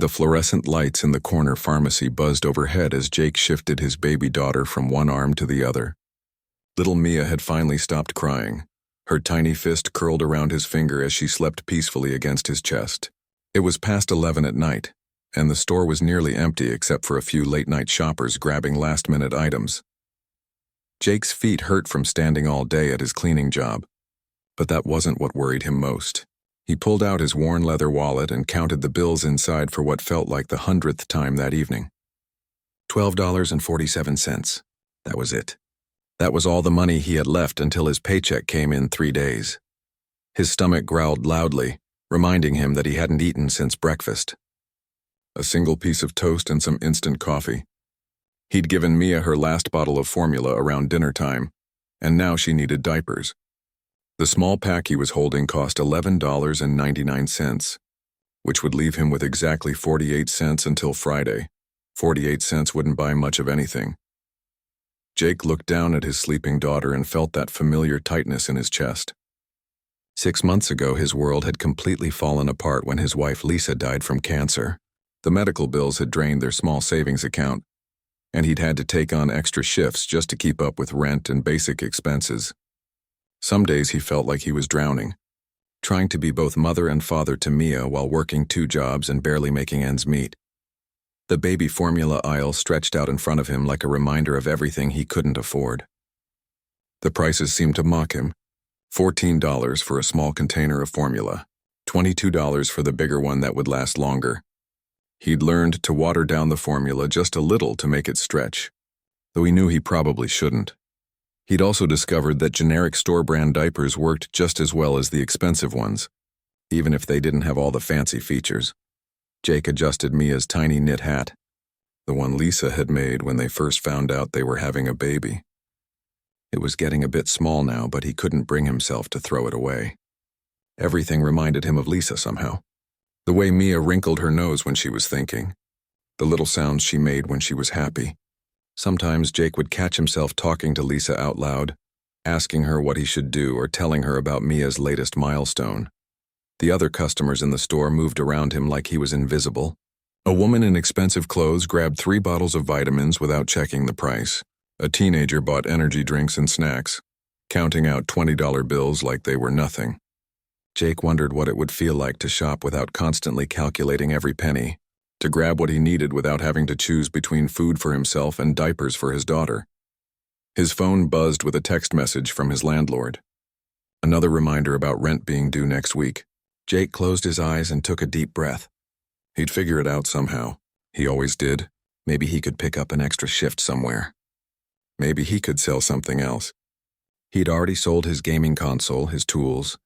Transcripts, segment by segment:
The fluorescent lights in the corner pharmacy buzzed overhead as Jake shifted his baby daughter from one arm to the other. Little Mia had finally stopped crying. Her tiny fist curled around his finger as she slept peacefully against his chest. It was past 11 at night, and the store was nearly empty except for a few late-night shoppers grabbing last-minute items. Jake's feet hurt from standing all day at his cleaning job, but that wasn't what worried him most. He pulled out his worn leather wallet and counted the bills inside for what felt like the 100th time that evening. $12.47. That was it. That was all the money he had left until his paycheck came in 3 days. His stomach growled loudly, reminding him that he hadn't eaten since breakfast. A single piece of toast and some instant coffee. He'd given Mia her last bottle of formula around dinner time, and now she needed diapers. The small pack he was holding cost $11.99, which would leave him with exactly 48 cents until Friday. 48 cents wouldn't buy much of anything. Jake looked down at his sleeping daughter and felt that familiar tightness in his chest. 6 months ago, his world had completely fallen apart when his wife Lisa died from cancer. The medical bills had drained their small savings account, and he'd had to take on extra shifts just to keep up with rent and basic expenses. Some days he felt like he was drowning, trying to be both mother and father to Mia while working 2 jobs and barely making ends meet. The baby formula aisle stretched out in front of him like a reminder of everything he couldn't afford. The prices seemed to mock him. $14 for a small container of formula, $22 for the bigger one that would last longer. He'd learned to water down the formula just a little to make it stretch, though he knew he probably shouldn't. He'd also discovered that generic store-brand diapers worked just as well as the expensive ones, even if they didn't have all the fancy features. Jake adjusted Mia's tiny knit hat, the one Lisa had made when they first found out they were having a baby. It was getting a bit small now, but he couldn't bring himself to throw it away. Everything reminded him of Lisa somehow. The way Mia wrinkled her nose when she was thinking, the little sounds she made when she was happy. Sometimes Jake would catch himself talking to Lisa out loud, asking her what he should do or telling her about Mia's latest milestone. The other customers in the store moved around him like he was invisible. A woman in expensive clothes grabbed 3 bottles of vitamins without checking the price. A teenager bought energy drinks and snacks, counting out $20 bills like they were nothing. Jake wondered what it would feel like to shop without constantly calculating every penny, to grab what he needed without having to choose between food for himself and diapers for his daughter. His phone buzzed with a text message from his landlord. Another reminder about rent being due next week. Jake closed his eyes and took a deep breath. He'd figure it out somehow. He always did. Maybe he could pick up an extra shift somewhere. Maybe he could sell something else. He'd already sold his gaming console, his tools,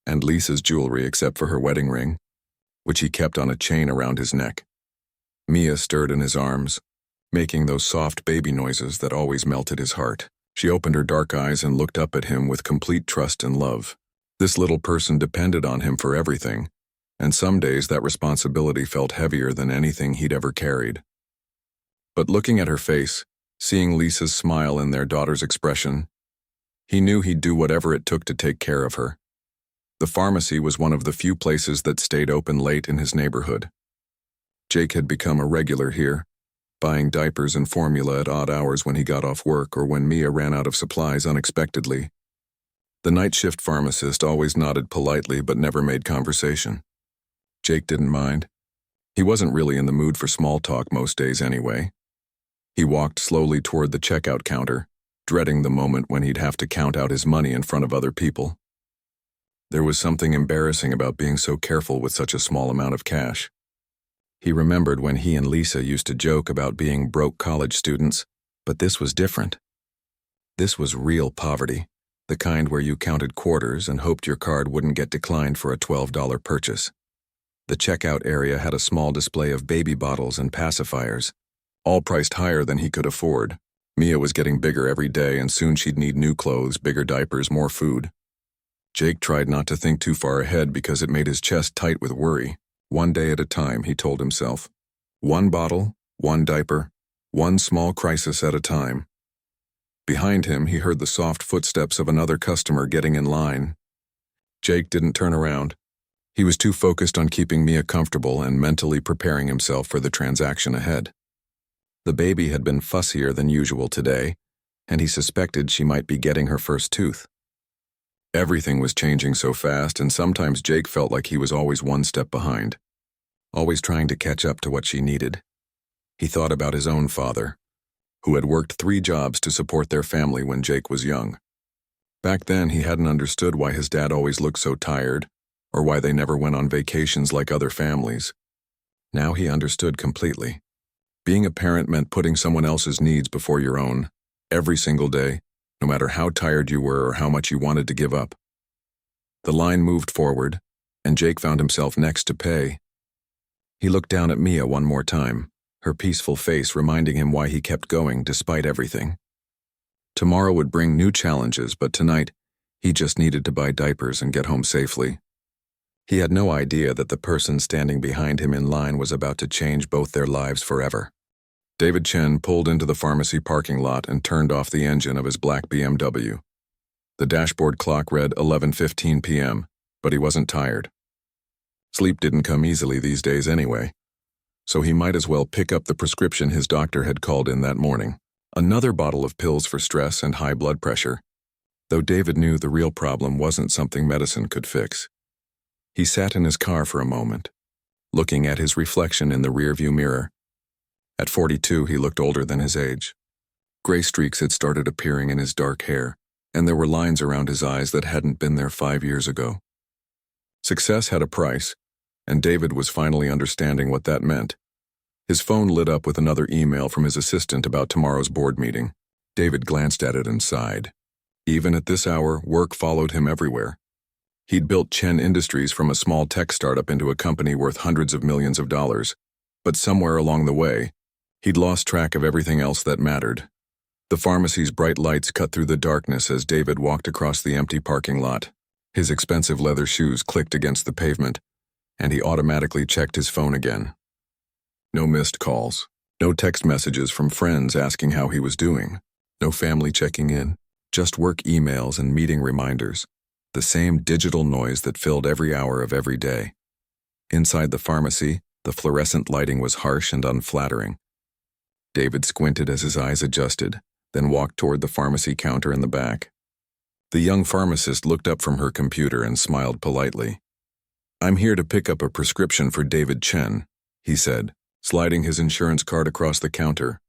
and Lisa's jewelry except for her wedding ring, which he kept on a chain around his neck. Mia stirred in his arms, making those soft baby noises that always melted his heart. She opened her dark eyes and looked up at him with complete trust and love. This little person depended on him for everything, and some days that responsibility felt heavier than anything he'd ever carried. But looking at her face, seeing Lisa's smile and their daughter's expression, he knew he'd do whatever it took to take care of her. The pharmacy was one of the few places that stayed open late in his neighborhood. Jake had become a regular here, buying diapers and formula at odd hours when he got off work or when Mia ran out of supplies unexpectedly. The night shift pharmacist always nodded politely but never made conversation. Jake didn't mind. He wasn't really in the mood for small talk most days anyway. He walked slowly toward the checkout counter, dreading the moment when he'd have to count out his money in front of other people. There was something embarrassing about being so careful with such a small amount of cash. He remembered when he and Lisa used to joke about being broke college students, but this was different. This was real poverty, the kind where you counted quarters and hoped your card wouldn't get declined for a $12 purchase. The checkout area had a small display of baby bottles and pacifiers, all priced higher than he could afford. Mia was getting bigger every day, and soon she'd need new clothes, bigger diapers, more food. Jake tried not to think too far ahead because it made his chest tight with worry. One day at a time, he told himself. One bottle, one diaper, one small crisis at a time. Behind him, he heard the soft footsteps of another customer getting in line. Jake didn't turn around. He was too focused on keeping Mia comfortable and mentally preparing himself for the transaction ahead. The baby had been fussier than usual today, and he suspected she might be getting her first tooth. Everything was changing so fast, and sometimes Jake felt like he was always one step behind, always trying to catch up to what she needed. He thought about his own father, who had worked 3 jobs to support their family when Jake was young. Back then, he hadn't understood why his dad always looked so tired, or why they never went on vacations like other families. Now he understood completely. Being a parent meant putting someone else's needs before your own, every single day, no matter how tired you were or how much you wanted to give up. The line moved forward, and Jake found himself next to pay. He looked down at Mia one more time, her peaceful face reminding him why he kept going despite everything. Tomorrow would bring new challenges, but tonight, he just needed to buy diapers and get home safely. He had no idea that the person standing behind him in line was about to change both their lives forever. David Chen pulled into the pharmacy parking lot and turned off the engine of his black BMW. The dashboard clock read 11:15 p.m., but he wasn't tired. Sleep didn't come easily these days anyway, so he might as well pick up the prescription his doctor had called in that morning. Another bottle of pills for stress and high blood pressure, though David knew the real problem wasn't something medicine could fix. He sat in his car for a moment, looking at his reflection in the rearview mirror. At 42, he looked older than his age. Gray streaks had started appearing in his dark hair, and there were lines around his eyes that hadn't been there 5 years ago. Success had a price, and David was finally understanding what that meant. His phone lit up with another email from his assistant about tomorrow's board meeting. David glanced at it and sighed. Even at this hour, work followed him everywhere. He'd built Chen Industries from a small tech startup into a company worth hundreds of millions of dollars, but somewhere along the way, he'd lost track of everything else that mattered. The pharmacy's bright lights cut through the darkness as David walked across the empty parking lot. His expensive leather shoes clicked against the pavement, and he automatically checked his phone again. No missed calls, no text messages from friends asking how he was doing, no family checking in, just work emails and meeting reminders, the same digital noise that filled every hour of every day. Inside the pharmacy, the fluorescent lighting was harsh and unflattering. David squinted as his eyes adjusted, then walked toward the pharmacy counter in the back. The young pharmacist looked up from her computer and smiled politely. "I'm here to pick up a prescription for David Chen," he said, sliding his insurance card across the counter.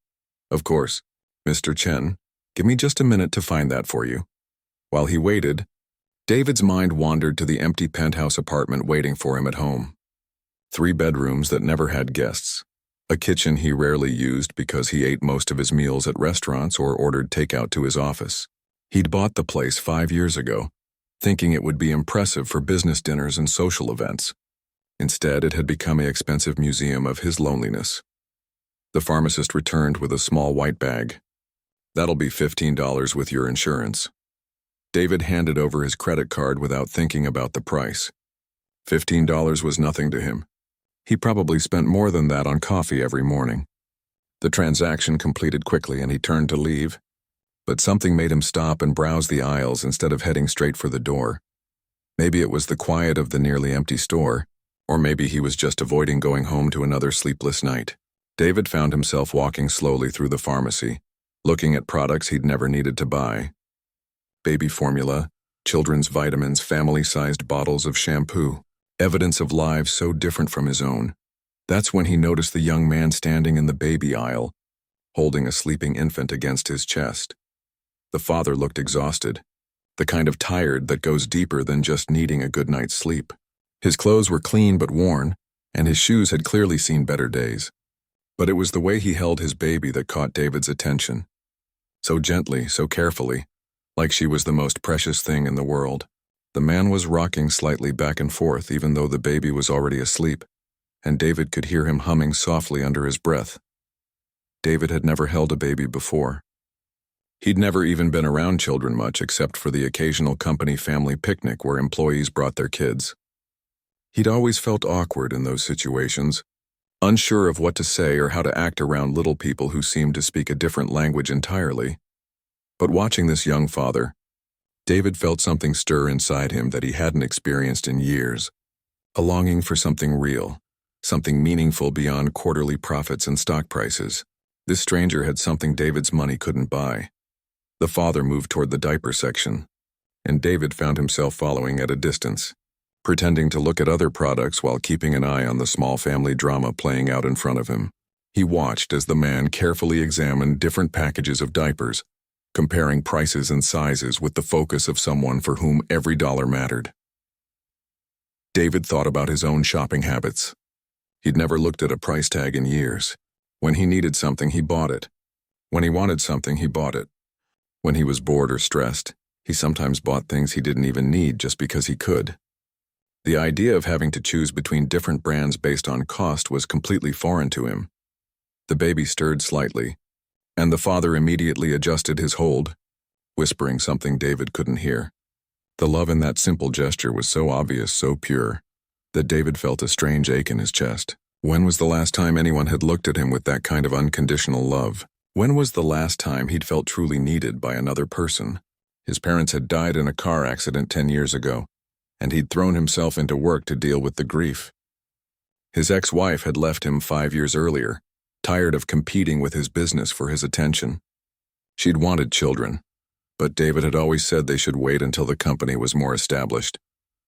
"Of course, Mr. Chen. Give me just a minute to find that for you." While he waited, David's mind wandered to the empty penthouse apartment waiting for him at home. 3 bedrooms that never had guests. A kitchen he rarely used because he ate most of his meals at restaurants or ordered takeout to his office. He'd bought the place 5 years ago, thinking it would be impressive for business dinners and social events. Instead, it had become an expensive museum of his loneliness. The pharmacist returned with a small white bag. "That'll be $15 with your insurance." David handed over his credit card without thinking about the price. $15 was nothing to him. He probably spent more than that on coffee every morning. The transaction completed quickly and he turned to leave, but something made him stop and browse the aisles instead of heading straight for the door. Maybe it was the quiet of the nearly empty store, or maybe he was just avoiding going home to another sleepless night. David found himself walking slowly through the pharmacy, looking at products he'd never needed to buy. Baby formula, children's vitamins, family-sized bottles of shampoo, evidence of lives so different from his own. That's when he noticed the young man standing in the baby aisle, holding a sleeping infant against his chest. The father looked exhausted, the kind of tired that goes deeper than just needing a good night's sleep. His clothes were clean but worn, and his shoes had clearly seen better days. But it was the way he held his baby that caught David's attention. So gently, so carefully, like she was the most precious thing in the world. The man was rocking slightly back and forth even though the baby was already asleep, and David could hear him humming softly under his breath. David had never held a baby before. He'd never even been around children much except for the occasional company family picnic where employees brought their kids. He'd always felt awkward in those situations, unsure of what to say or how to act around little people who seemed to speak a different language entirely. But watching this young father, David felt something stir inside him that he hadn't experienced in years. a longing for something real, something meaningful beyond quarterly profits and stock prices. This stranger had something David's money couldn't buy. The father moved toward the diaper section, and David found himself following at a distance, pretending to look at other products while keeping an eye on the small family drama playing out in front of him. He watched as the man carefully examined different packages of diapers, comparing prices and sizes with the focus of someone for whom every dollar mattered. David thought about his own shopping habits. He'd never looked at a price tag in years. When he needed something, he bought it. When he wanted something, he bought it. When he was bored or stressed, he sometimes bought things he didn't even need just because he could. The idea of having to choose between different brands based on cost was completely foreign to him. The baby stirred slightly, and the father immediately adjusted his hold, whispering something David couldn't hear. The love in that simple gesture was so obvious, so pure, that David felt a strange ache in his chest. When was the last time anyone had looked at him with that kind of unconditional love? When was the last time he'd felt truly needed by another person? His parents had died in a car accident 10 years ago, and he'd thrown himself into work to deal with the grief. His ex-wife had left him 5 years earlier, tired of competing with his business for his attention. She'd wanted children, but David had always said they should wait until the company was more established,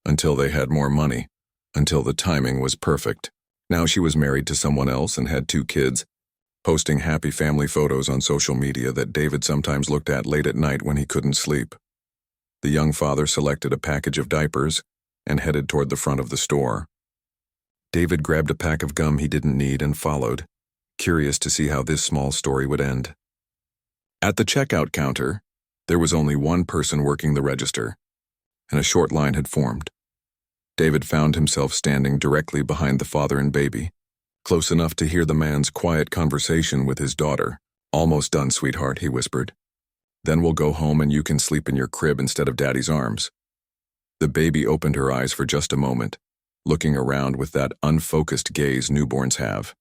until they had more money, until the timing was perfect. Now she was married to someone else and had 2 kids, posting happy family photos on social media that David sometimes looked at late at night when he couldn't sleep. The young father selected a package of diapers and headed toward the front of the store. David grabbed a pack of gum he didn't need and followed, curious to see how this small story would end. At the checkout counter, there was only one person working the register, and a short line had formed. David found himself standing directly behind the father and baby, close enough to hear the man's quiet conversation with his daughter. "Almost done, sweetheart," he whispered. "Then we'll go home and you can sleep in your crib instead of Daddy's arms." The baby opened her eyes for just a moment, looking around with that unfocused gaze newborns have.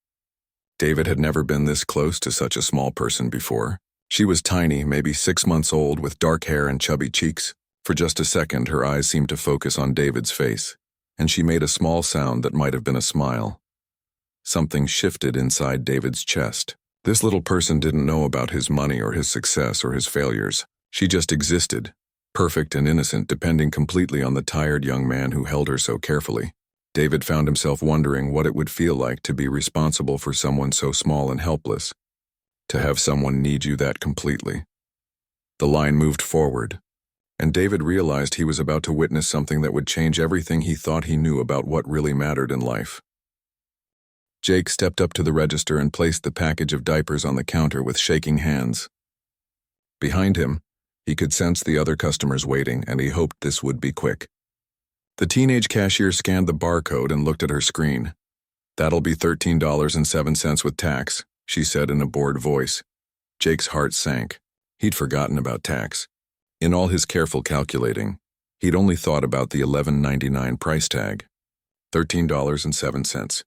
David had never been this close to such a small person before. She was tiny, maybe 6 months old, with dark hair and chubby cheeks. For just a second, her eyes seemed to focus on David's face, and she made a small sound that might have been a smile. Something shifted inside David's chest. This little person didn't know about his money or his success or his failures. She just existed, perfect and innocent, depending completely on the tired young man who held her so carefully. David found himself wondering what it would feel like to be responsible for someone so small and helpless, to have someone need you that completely. The line moved forward, and David realized he was about to witness something that would change everything he thought he knew about what really mattered in life. Jake stepped up to the register and placed the package of diapers on the counter with shaking hands. Behind him, he could sense the other customers waiting, and he hoped this would be quick. The teenage cashier scanned the barcode and looked at her screen. "That'll be $13.07 with tax," she said in a bored voice. Jake's heart sank. He'd forgotten about tax. In all his careful calculating, he'd only thought about the $11.99 price tag. $13.07.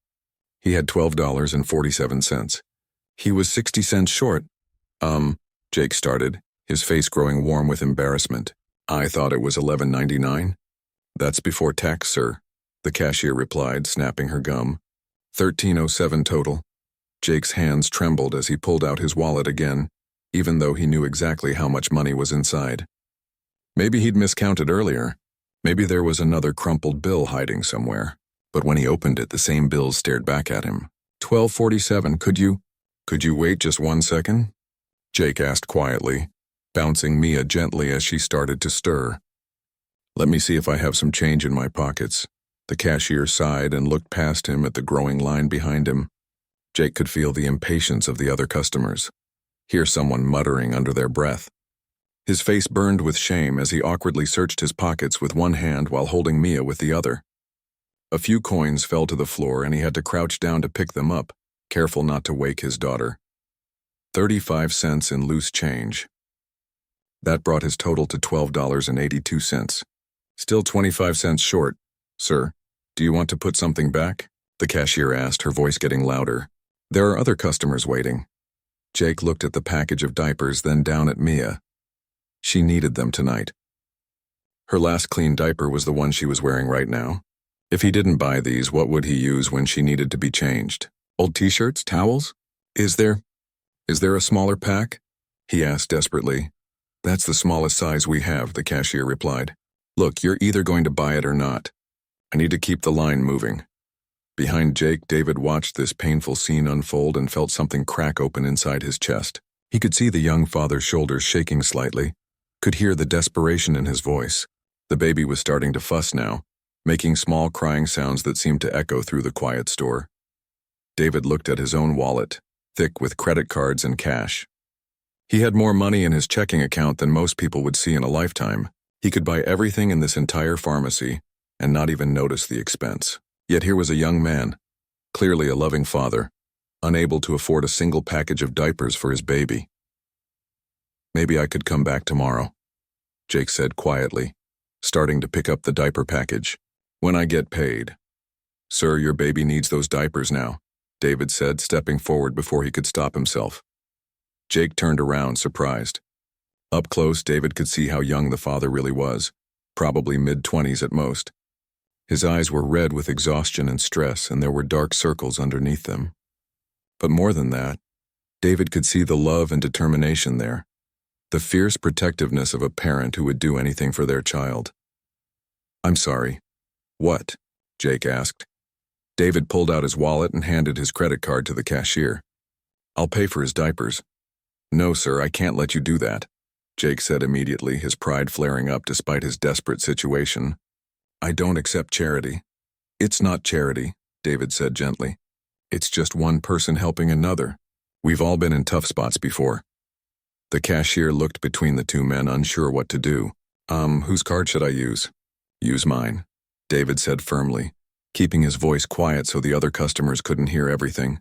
He had $12.47. He was 60 cents short. Jake started, his face growing warm with embarrassment. "I thought it was $11.99. "That's before tax, sir," the cashier replied, snapping her gum. $13.07 total. Jake's hands trembled as he pulled out his wallet again, even though he knew exactly how much money was inside. Maybe he'd miscounted earlier. Maybe there was another crumpled bill hiding somewhere. But when he opened it, the same bills stared back at him. $12.47, could you wait just 1 second? Jake asked quietly, bouncing Mia gently as she started to stir. "Let me see if I have some change in my pockets." The cashier sighed and looked past him at the growing line behind him. Jake could feel the impatience of the other customers, hear someone muttering under their breath. His face burned with shame as he awkwardly searched his pockets with one hand while holding Mia with the other. A few coins fell to the floor and he had to crouch down to pick them up, careful not to wake his daughter. 35 cents in loose change. That brought his total to $12.82. "Still 25 cents short, sir. Do you want to put something back?" the cashier asked, her voice getting louder. "There are other customers waiting." Jake looked at the package of diapers, then down at Mia. She needed them tonight. Her last clean diaper was the one she was wearing right now. If he didn't buy these, what would he use when she needed to be changed? Old t-shirts? Towels? Is there a smaller pack? He asked desperately. That's the smallest size we have, the cashier replied. Look, you're either going to buy it or not. I need to keep the line moving. Behind Jake, David watched this painful scene unfold and felt something crack open inside his chest. He could see the young father's shoulders shaking slightly, could hear the desperation in his voice. The baby was starting to fuss now, making small crying sounds that seemed to echo through the quiet store. David looked at his own wallet, thick with credit cards and cash. He had more money in his checking account than most people would see in a lifetime. He could buy everything in this entire pharmacy and not even notice the expense. Yet here was a young man, clearly a loving father, unable to afford a single package of diapers for his baby. Maybe I could come back tomorrow, Jake said quietly, starting to pick up the diaper package. When I get paid. Sir, your baby needs those diapers now, David said, stepping forward before he could stop himself. Jake turned around, surprised. Up close, David could see how young the father really was, probably mid-20s at most. His eyes were red with exhaustion and stress, and there were dark circles underneath them. But more than that, David could see the love and determination there, the fierce protectiveness of a parent who would do anything for their child. I'm sorry. What? Jake asked. David pulled out his wallet and handed his credit card to the cashier. I'll pay for his diapers. No, sir, I can't let you do that, Jake said immediately, his pride flaring up despite his desperate situation. I don't accept charity. It's not charity, David said gently. It's just one person helping another. We've all been in tough spots before. The cashier looked between the two men, unsure what to do. Whose card should I use? Use mine, David said firmly, keeping his voice quiet so the other customers couldn't hear everything.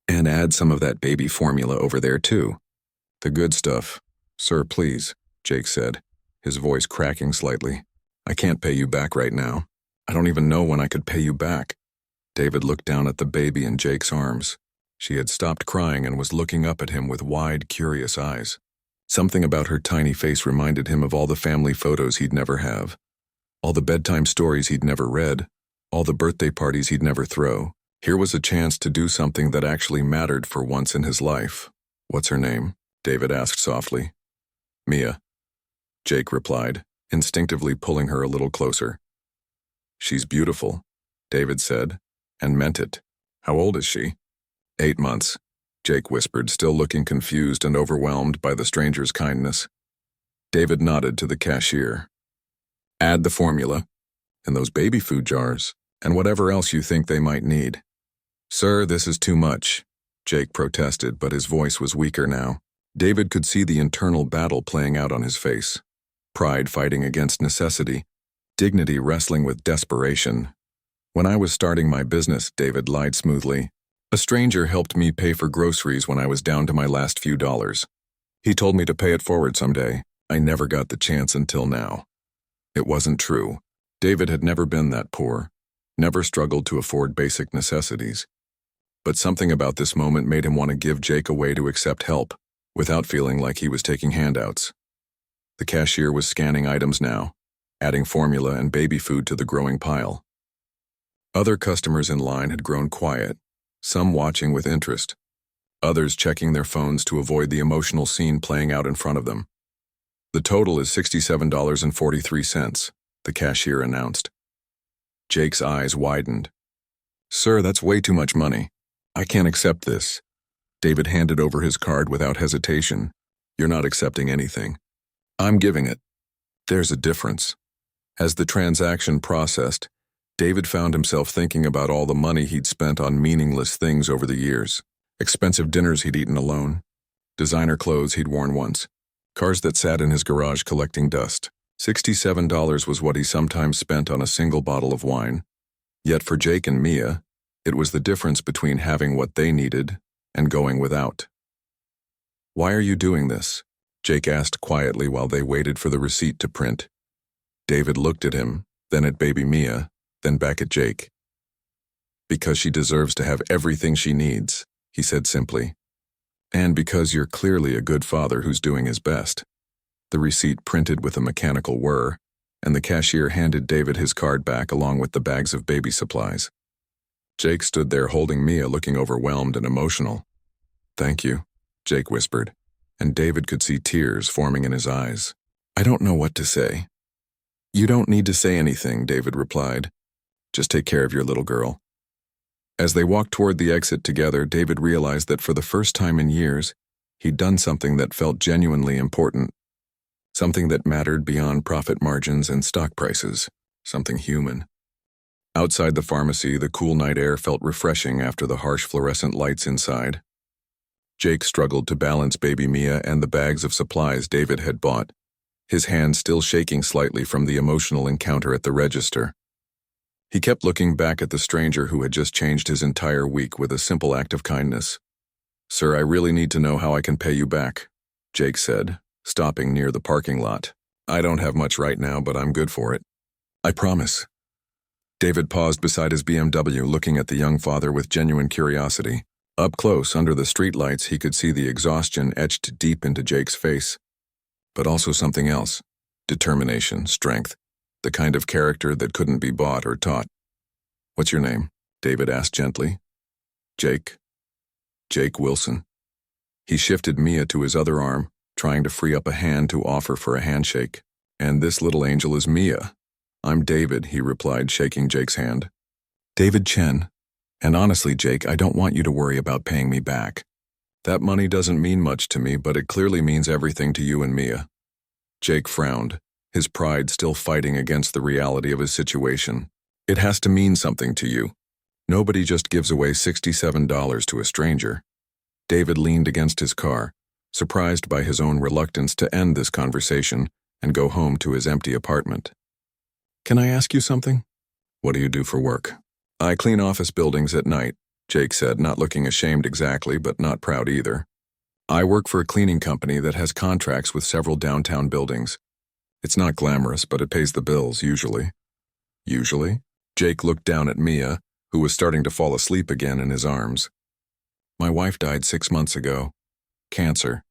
And add some of that baby formula over there too. The good stuff. Sir, please, Jake said, his voice cracking slightly. I can't pay you back right now. I don't even know when I could pay you back. David looked down at the baby in Jake's arms. She had stopped crying and was looking up at him with wide, curious eyes. Something about her tiny face reminded him of all the family photos he'd never have, all the bedtime stories he'd never read, all the birthday parties he'd never throw. Here was a chance to do something that actually mattered for once in his life. What's her name? David asked softly. Mia, Jake replied, instinctively pulling her a little closer. She's beautiful, David said, and meant it. How old is she? 8 months, Jake whispered, still looking confused and overwhelmed by the stranger's kindness. David nodded to the cashier. Add the formula, and those baby food jars, and whatever else you think they might need. Sir, this is too much, Jake protested, but his voice was weaker now. David could see the internal battle playing out on his face. Pride fighting against necessity, dignity wrestling with desperation. When I was starting my business, David lied smoothly, a stranger helped me pay for groceries when I was down to my last few dollars. He told me to pay it forward someday. I never got the chance until now. It wasn't true. David had never been that poor, never struggled to afford basic necessities. But something about this moment made him want to give Jake a way to accept help, without feeling like he was taking handouts. The cashier was scanning items now, adding formula and baby food to the growing pile. Other customers in line had grown quiet, some watching with interest, others checking their phones to avoid the emotional scene playing out in front of them. The total is $67.43, the cashier announced. Jake's eyes widened. Sir, that's way too much money. I can't accept this. David handed over his card without hesitation. You're not accepting anything. I'm giving it. There's a difference. As the transaction processed, David found himself thinking about all the money he'd spent on meaningless things over the years. Expensive dinners he'd eaten alone, designer clothes he'd worn once, cars that sat in his garage collecting dust. $67 was what he sometimes spent on a single bottle of wine. Yet for Jake and Mia, it was the difference between having what they needed and going without. Why are you doing this? Jake asked quietly while they waited for the receipt to print. David looked at him, then at baby Mia, then back at Jake. Because she deserves to have everything she needs, he said simply. And because you're clearly a good father who's doing his best. The receipt printed with a mechanical whir, and the cashier handed David his card back along with the bags of baby supplies. Jake stood there holding Mia, looking overwhelmed and emotional. "Thank you," Jake whispered, and David could see tears forming in his eyes. "I don't know what to say." "You don't need to say anything," David replied. "Just take care of your little girl." As they walked toward the exit together, David realized that for the first time in years, he'd done something that felt genuinely important. Something that mattered beyond profit margins and stock prices. Something human. Outside the pharmacy, the cool night air felt refreshing after the harsh fluorescent lights inside. Jake struggled to balance baby Mia and the bags of supplies David had bought, his hand still shaking slightly from the emotional encounter at the register. He kept looking back at the stranger who had just changed his entire week with a simple act of kindness. "Sir, I really need to know how I can pay you back," Jake said, stopping near the parking lot. "I don't have much right now, but I'm good for it. I promise." David paused beside his BMW, looking at the young father with genuine curiosity. Up close, under the streetlights, he could see the exhaustion etched deep into Jake's face. But also something else. Determination, strength, the kind of character that couldn't be bought or taught. "What's your name?" David asked gently. "Jake. Jake Wilson." He shifted Mia to his other arm, trying to free up a hand to offer for a handshake. "And this little angel is Mia." "I'm David," he replied, shaking Jake's hand. "David Chen. And honestly, Jake, I don't want you to worry about paying me back. That money doesn't mean much to me, but it clearly means everything to you and Mia." Jake frowned, his pride still fighting against the reality of his situation. "It has to mean something to you. Nobody just gives away $67 to a stranger." David leaned against his car, surprised by his own reluctance to end this conversation and go home to his empty apartment. "Can I ask you something?" "What do you do for work?" "I clean office buildings at night," Jake said, not looking ashamed exactly, but not proud either. "I work for a cleaning company that has contracts with several downtown buildings. It's not glamorous, but it pays the bills, usually." "Usually?" Jake looked down at Mia, who was starting to fall asleep again in his arms. "My wife died 6 months ago. Cancer.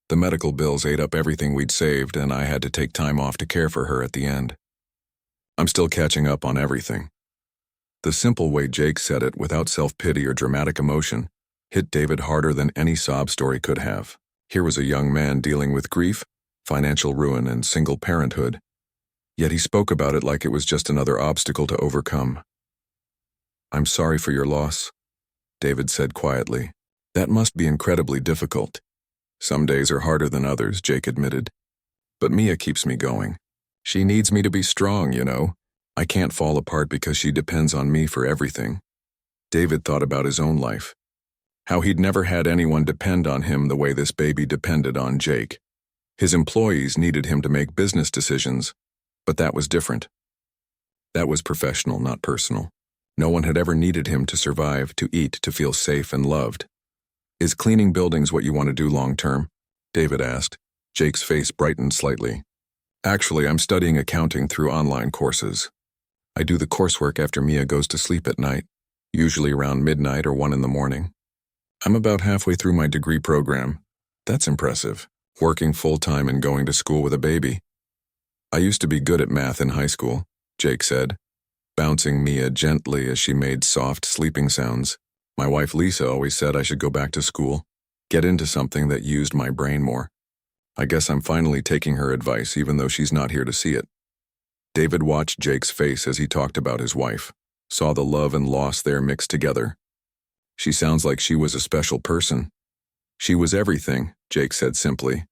The medical bills ate up everything we'd saved, and I had to take time off to care for her at the end. I'm still catching up on everything." The simple way Jake said it, without self-pity or dramatic emotion, hit David harder than any sob story could have. Here was a young man dealing with grief, financial ruin, and single parenthood. Yet he spoke about it like it was just another obstacle to overcome. "I'm sorry for your loss," David said quietly. "That must be incredibly difficult." "Some days are harder than others," Jake admitted. "But Mia keeps me going. She needs me to be strong, you know. I can't fall apart because she depends on me for everything." David thought about his own life. How he'd never had anyone depend on him the way this baby depended on Jake. His employees needed him to make business decisions, but that was different. That was professional, not personal. No one had ever needed him to survive, to eat, to feel safe and loved. "Is cleaning buildings what you want to do long term?" David asked. Jake's face brightened slightly. "Actually, I'm studying accounting through online courses. I do the coursework after Mia goes to sleep at night, usually around midnight or 1 in the morning. I'm about halfway through my degree program." "That's impressive. Working full-time and going to school with a baby." "I used to be good at math in high school," Jake said, bouncing Mia gently as she made soft sleeping sounds. "My wife Lisa always said I should go back to school, get into something that used my brain more. I guess I'm finally taking her advice, even though she's not here to see it." David watched Jake's face as he talked about his wife, saw the love and loss there mixed together. "She sounds like she was a special person." "She was everything," Jake said simply.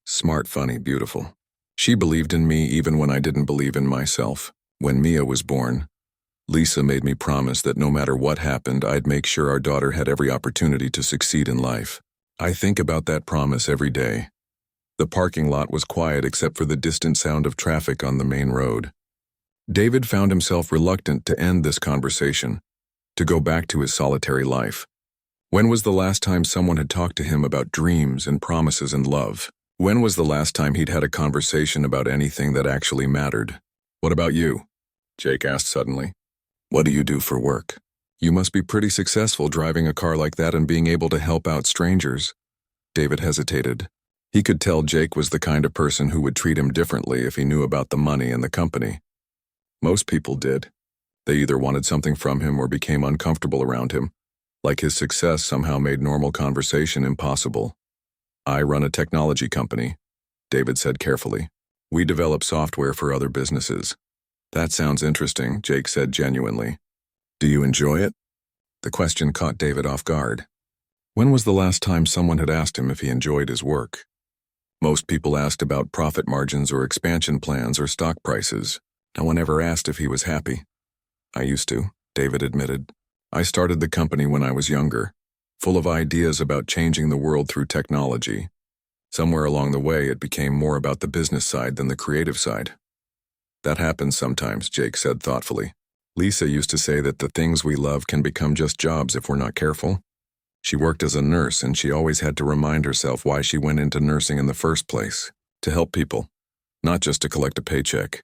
"Smart, funny, beautiful. She believed in me even when I didn't believe in myself. When Mia was born, Lisa made me promise that no matter what happened, I'd make sure our daughter had every opportunity to succeed in life. I think about that promise every day." The parking lot was quiet except for the distant sound of traffic on the main road. David found himself reluctant to end this conversation, to go back to his solitary life. When was the last time someone had talked to him about dreams and promises and love? When was the last time he'd had a conversation about anything that actually mattered? "What about you?" Jake asked suddenly. "What do you do for work?" "You must be pretty successful driving a car like that and being able to help out strangers." David hesitated. He could tell Jake was the kind of person who would treat him differently if he knew about the money and the company. Most people did. They either wanted something from him or became uncomfortable around him, like his success somehow made normal conversation impossible. "I run a technology company," David said carefully. "We develop software for other businesses." "That sounds interesting," Jake said genuinely. "Do you enjoy it?" The question caught David off guard. When was the last time someone had asked him if he enjoyed his work? Most people asked about profit margins or expansion plans or stock prices. No one ever asked if he was happy. "I used to," David admitted. "I started the company when I was younger, full of ideas about changing the world through technology. Somewhere along the way, it became more about the business side than the creative side." "That happens sometimes," Jake said thoughtfully. "Lisa used to say that the things we love can become just jobs if we're not careful. She worked as a nurse, and she always had to remind herself why she went into nursing in the first place, to help people, not just to collect a paycheck."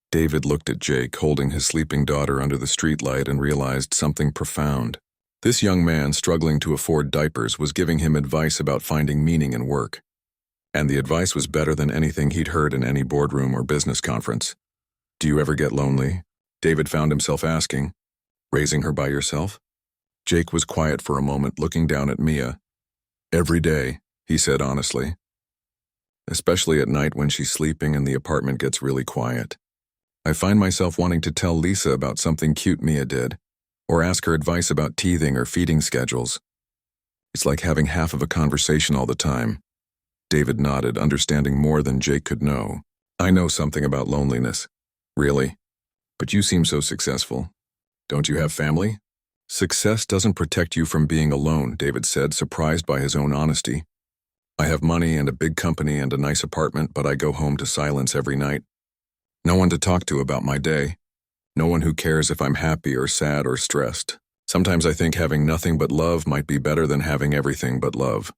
David looked at Jake holding his sleeping daughter under the streetlight and realized something profound. This young man struggling to afford diapers was giving him advice about finding meaning in work. And the advice was better than anything he'd heard in any boardroom or business conference. "Do you ever get lonely?" David found himself asking. "Raising her by yourself?" Jake was quiet for a moment, looking down at Mia. "Every day," he said honestly. "Especially at night when she's sleeping and the apartment gets really quiet. I find myself wanting to tell Lisa about something cute Mia did, or ask her advice about teething or feeding schedules. It's like having half of a conversation all the time." David nodded, understanding more than Jake could know. "I know something about loneliness." "Really? But you seem so successful. Don't you have family?" "Success doesn't protect you from being alone," David said, surprised by his own honesty. "I have money and a big company and a nice apartment, but I go home to silence every night. No one to talk to about my day. No one who cares if I'm happy or sad or stressed. Sometimes I think having nothing but love might be better than having everything but love."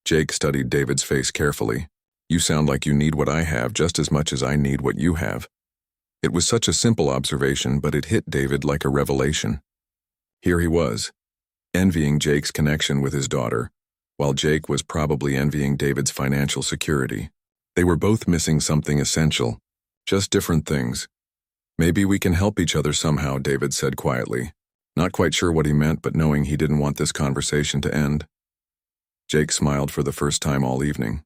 Jake studied David's face carefully. "You sound like you need what I have just as much as I need what you have." It was such a simple observation, but it hit David like a revelation. Here he was, envying Jake's connection with his daughter, while Jake was probably envying David's financial security. They were both missing something essential, just different things. "Maybe we can help each other somehow," David said quietly, not quite sure what he meant, but knowing he didn't want this conversation to end. Jake smiled for the first time all evening.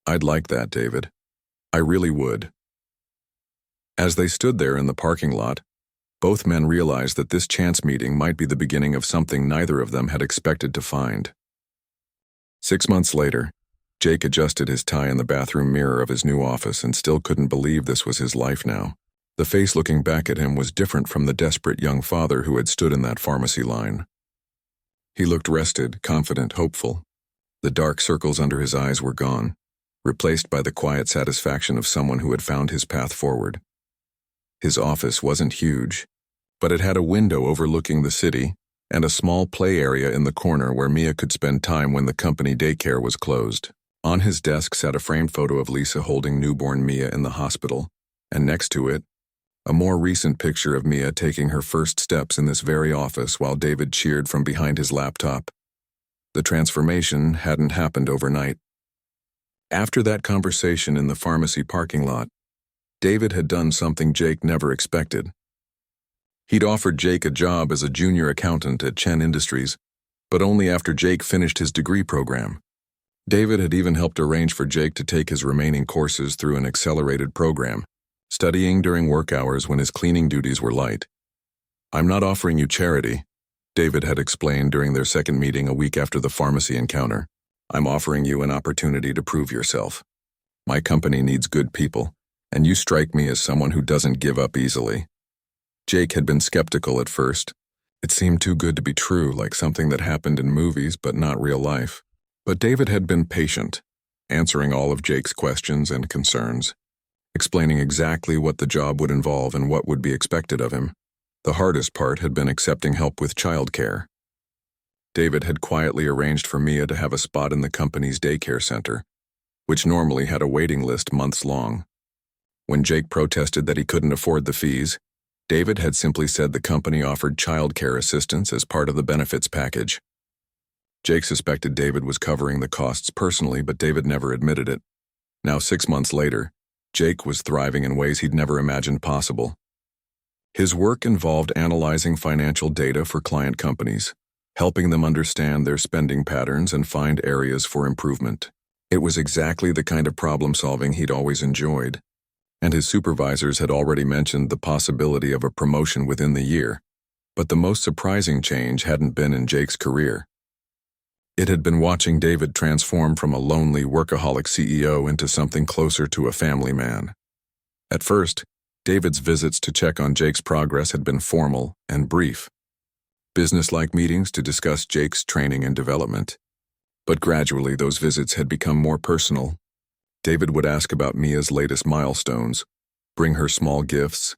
"I'd like that, David. I really would." As they stood there in the parking lot, both men realized that this chance meeting might be the beginning of something neither of them had expected to find. 6 months later, Jake adjusted his tie in the bathroom mirror of his new office and still couldn't believe this was his life now. The face looking back at him was different from the desperate young father who had stood in that pharmacy line. He looked rested, confident, hopeful. The dark circles under his eyes were gone, replaced by the quiet satisfaction of someone who had found his path forward. His office wasn't huge, but it had a window overlooking the city and a small play area in the corner where Mia could spend time when the company daycare was closed. On his desk sat a framed photo of Lisa holding newborn Mia in the hospital, and next to it, a more recent picture of Mia taking her first steps in this very office while David cheered from behind his laptop. The transformation hadn't happened overnight. After that conversation in the pharmacy parking lot, David had done something Jake never expected. He'd offered Jake a job as a junior accountant at Chen Industries, but only after Jake finished his degree program. David had even helped arrange for Jake to take his remaining courses through an accelerated program, studying during work hours when his cleaning duties were light. "I'm not offering you charity," David had explained during their second meeting a week after the pharmacy encounter. "I'm offering you an opportunity to prove yourself. My company needs good people, and you strike me as someone who doesn't give up easily." Jake had been skeptical at first. It seemed too good to be true, like something that happened in movies but not real life. But David had been patient, answering all of Jake's questions and concerns, explaining exactly what the job would involve and what would be expected of him. The hardest part had been accepting help with childcare. David had quietly arranged for Mia to have a spot in the company's daycare center, which normally had a waiting list months long. When Jake protested that he couldn't afford the fees, David had simply said the company offered childcare assistance as part of the benefits package. Jake suspected David was covering the costs personally, but David never admitted it. Now, 6 months later, Jake was thriving in ways he'd never imagined possible. His work involved analyzing financial data for client companies, helping them understand their spending patterns and find areas for improvement. It was exactly the kind of problem-solving he'd always enjoyed, and his supervisors had already mentioned the possibility of a promotion within the year. But the most surprising change hadn't been in Jake's career. It had been watching David transform from a lonely workaholic CEO into something closer to a family man. At first, David's visits to check on Jake's progress had been formal and brief, business-like meetings to discuss Jake's training and development. But gradually, those visits had become more personal. David would ask about Mia's latest milestones, bring her small gifts,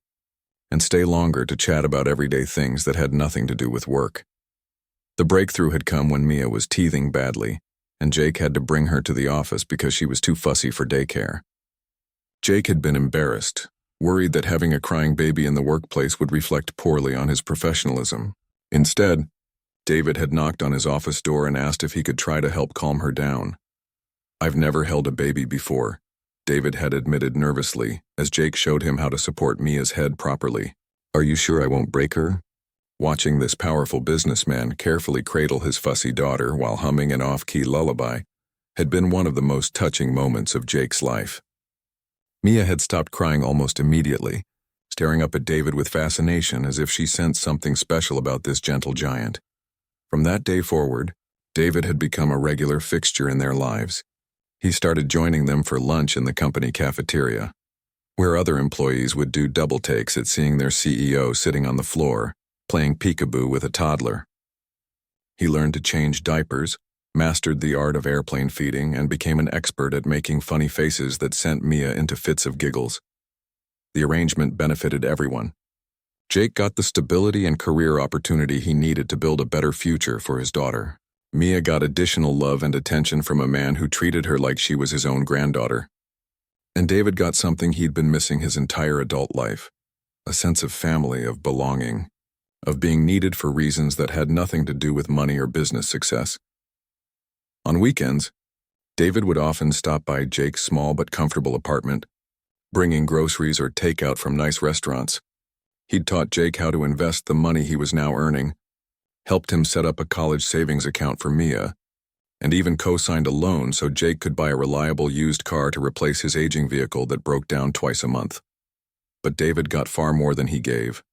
and stay longer to chat about everyday things that had nothing to do with work. The breakthrough had come when Mia was teething badly, and Jake had to bring her to the office because she was too fussy for daycare. Jake had been embarrassed, worried that having a crying baby in the workplace would reflect poorly on his professionalism. Instead, David had knocked on his office door and asked if he could try to help calm her down. "I've never held a baby before," David had admitted nervously, as Jake showed him how to support Mia's head properly. "Are you sure I won't break her?" Watching this powerful businessman carefully cradle his fussy daughter while humming an off-key lullaby had been one of the most touching moments of Jake's life. Mia had stopped crying almost immediately, staring up at David with fascination as if she sensed something special about this gentle giant. From that day forward, David had become a regular fixture in their lives. He started joining them for lunch in the company cafeteria, where other employees would do double takes at seeing their CEO sitting on the floor, playing peekaboo with a toddler. He learned to change diapers, mastered the art of airplane feeding, and became an expert at making funny faces that sent Mia into fits of giggles. The arrangement benefited everyone. Jake got the stability and career opportunity he needed to build a better future for his daughter. Mia got additional love and attention from a man who treated her like she was his own granddaughter. And David got something he'd been missing his entire adult life, a sense of family, of belonging, of being needed for reasons that had nothing to do with money or business success. On weekends, David would often stop by Jake's small but comfortable apartment, bringing groceries or takeout from nice restaurants. He'd taught Jake how to invest the money he was now earning, helped him set up a college savings account for Mia, and even co-signed a loan so Jake could buy a reliable used car to replace his aging vehicle that broke down twice a month. But David got far more than he gave.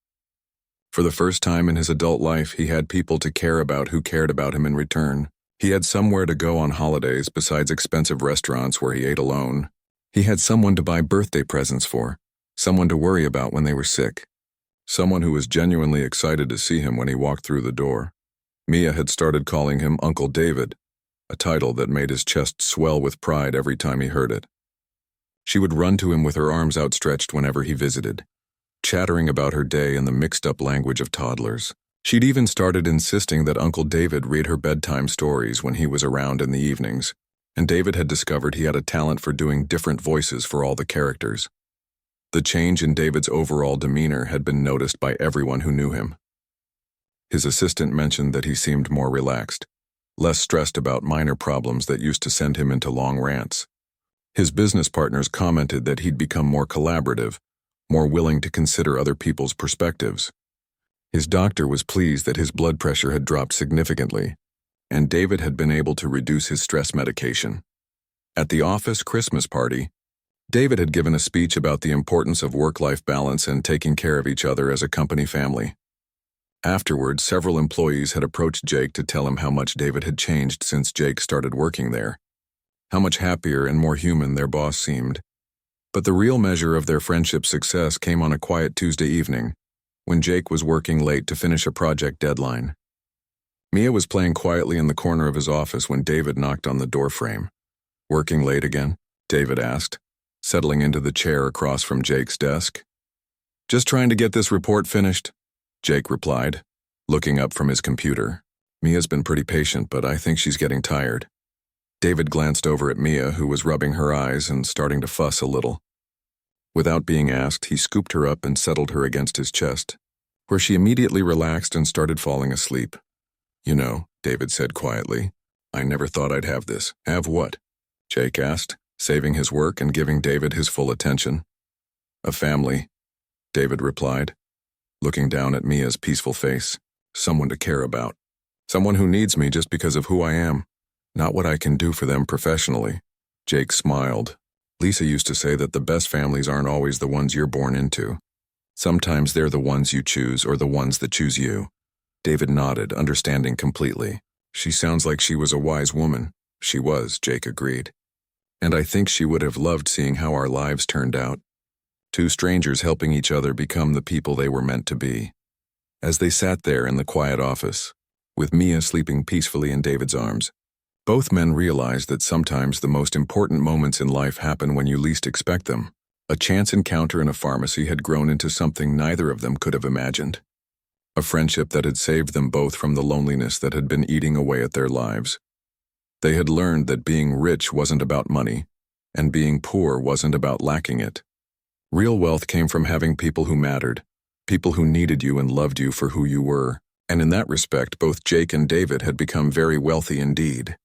For the first time in his adult life, he had people to care about who cared about him in return. He had somewhere to go on holidays besides expensive restaurants where he ate alone. He had someone to buy birthday presents for, someone to worry about when they were sick, someone who was genuinely excited to see him when he walked through the door. Mia had started calling him Uncle David, a title that made his chest swell with pride every time he heard it. She would run to him with her arms outstretched whenever he visited, chattering about her day in the mixed-up language of toddlers. She'd even started insisting that Uncle David read her bedtime stories when he was around in the evenings, and David had discovered he had a talent for doing different voices for all the characters. The change in David's overall demeanor had been noticed by everyone who knew him. His assistant mentioned that he seemed more relaxed, less stressed about minor problems that used to send him into long rants. His business partners commented that he'd become more collaborative, more willing to consider other people's perspectives. His doctor was pleased that his blood pressure had dropped significantly, and David had been able to reduce his stress medication. At the office Christmas party, David had given a speech about the importance of work-life balance and taking care of each other as a company family. Afterwards, several employees had approached Jake to tell him how much David had changed since Jake started working there, how much happier and more human their boss seemed. But the real measure of their friendship's success came on a quiet Tuesday evening, when Jake was working late to finish a project deadline. Mia was playing quietly in the corner of his office when David knocked on the doorframe. "Working late again?" David asked, settling into the chair across from Jake's desk. "Just trying to get this report finished," Jake replied, looking up from his computer. "Mia's been pretty patient, but I think she's getting tired." David glanced over at Mia, who was rubbing her eyes and starting to fuss a little. Without being asked, he scooped her up and settled her against his chest, where she immediately relaxed and started falling asleep. "You know," David said quietly, I never thought I'd have this. Have what? Jake asked, saving his work and giving David his full attention. A family, David replied, looking down at Mia's peaceful face. Someone to care about. Someone who needs me just because of who I am, not what I can do for them professionally. Jake smiled. Lisa used to say that the best families aren't always the ones you're born into. Sometimes they're the ones you choose or the ones that choose you. David nodded, understanding completely. She sounds like she was a wise woman. She was, Jake agreed. And I think she would have loved seeing how our lives turned out. Two strangers helping each other become the people they were meant to be. As they sat there in the quiet office, with Mia sleeping peacefully in David's arms, both men realized that sometimes the most important moments in life happen when you least expect them. A chance encounter in a pharmacy had grown into something neither of them could have imagined. A friendship that had saved them both from the loneliness that had been eating away at their lives. They had learned that being rich wasn't about money, and being poor wasn't about lacking it. Real wealth came from having people who mattered, people who needed you and loved you for who you were, and in that respect both Jake and David had become very wealthy indeed.